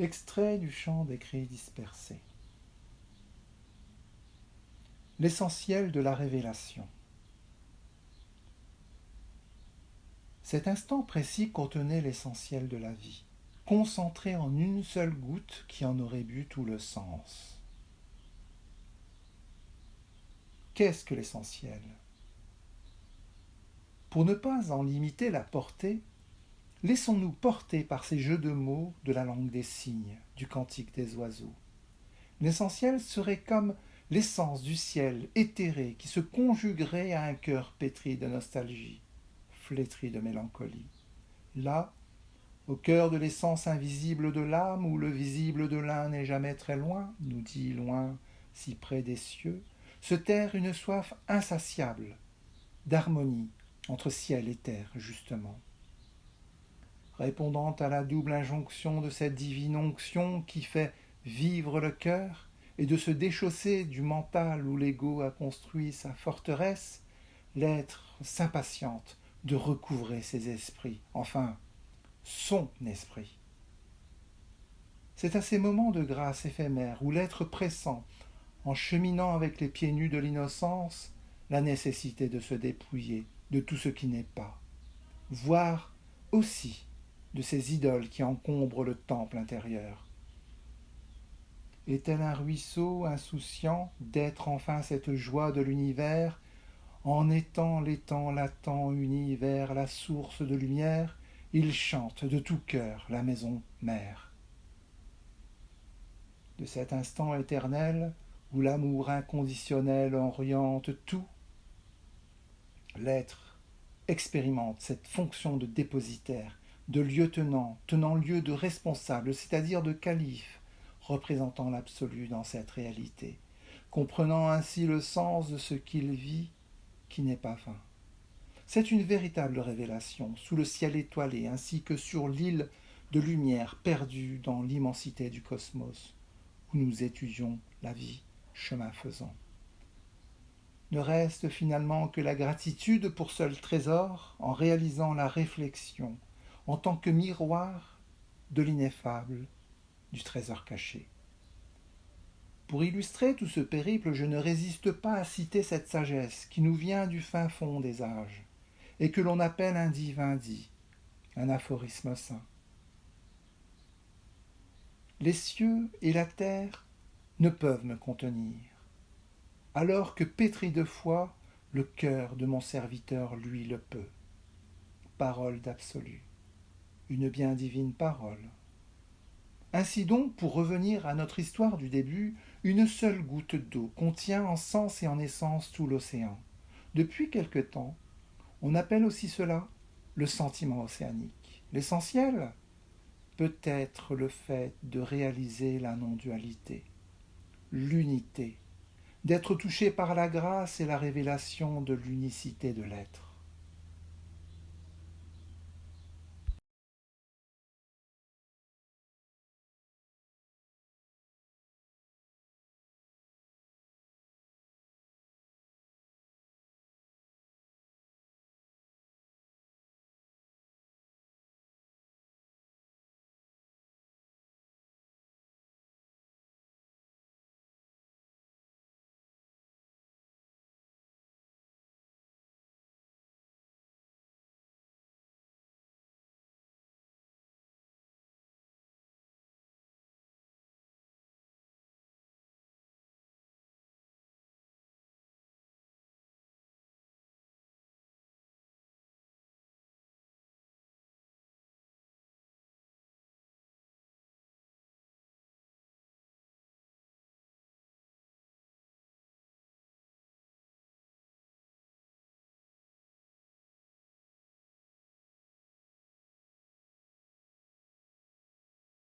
Extrait du chant d'écrits dispersés. L'essentiel de la révélation. Cet instant précis contenait l'essentiel de la vie, concentré en une seule goutte qui en aurait bu tout le sens. Qu'est-ce que l'essentiel ? Pour ne pas en limiter la portée, laissons-nous porter par ces jeux de mots de la langue des signes, du cantique des oiseaux. L'essentiel serait comme l'essence du ciel éthéré qui se conjuguerait à un cœur pétri de nostalgie, flétri de mélancolie. Là, au cœur de l'essence invisible de l'âme, où le visible de l'un n'est jamais très loin, nous dit loin, si près des cieux, se terre une soif insatiable d'harmonie entre ciel et terre, justement. Répondant à la double injonction de cette divine onction qui fait vivre le cœur et de se déchausser du mental où l'ego a construit sa forteresse, l'être s'impatiente de recouvrer ses esprits, enfin, son esprit. C'est à ces moments de grâce éphémère où l'être pressent, en cheminant avec les pieds nus de l'innocence, la nécessité de se dépouiller de tout ce qui n'est pas, voire aussi de ces idoles qui encombrent le temple intérieur. Est-elle un ruisseau insouciant d'être enfin cette joie de l'univers, en étant l'étang latent uni vers la source de lumière, il chante de tout cœur la maison mère. De cet instant éternel où l'amour inconditionnel oriente tout, l'être expérimente cette fonction de dépositaire, de lieutenant, tenant lieu de responsable, c'est-à-dire de calife, représentant l'absolu dans cette réalité, comprenant ainsi le sens de ce qu'il vit, qui n'est pas vain. C'est une véritable révélation, sous le ciel étoilé, ainsi que sur l'île de lumière perdue dans l'immensité du cosmos, où nous étudions la vie, chemin faisant. Ne reste finalement que la gratitude pour seul trésor, en réalisant la réflexion, en tant que miroir de l'ineffable, du trésor caché. Pour illustrer tout ce périple, je ne résiste pas à citer cette sagesse qui nous vient du fin fond des âges, et que l'on appelle un divin dit, un aphorisme saint. Les cieux et la terre ne peuvent me contenir, alors que pétri de foi, le cœur de mon serviteur lui le peut. Parole d'absolu, une bien divine parole. Ainsi donc, pour revenir à notre histoire du début, une seule goutte d'eau contient en sens et en essence tout l'océan. Depuis quelque temps, on appelle aussi cela le sentiment océanique. L'essentiel peut être le fait de réaliser la non-dualité, l'unité, d'être touché par la grâce et la révélation de l'unicité de l'être.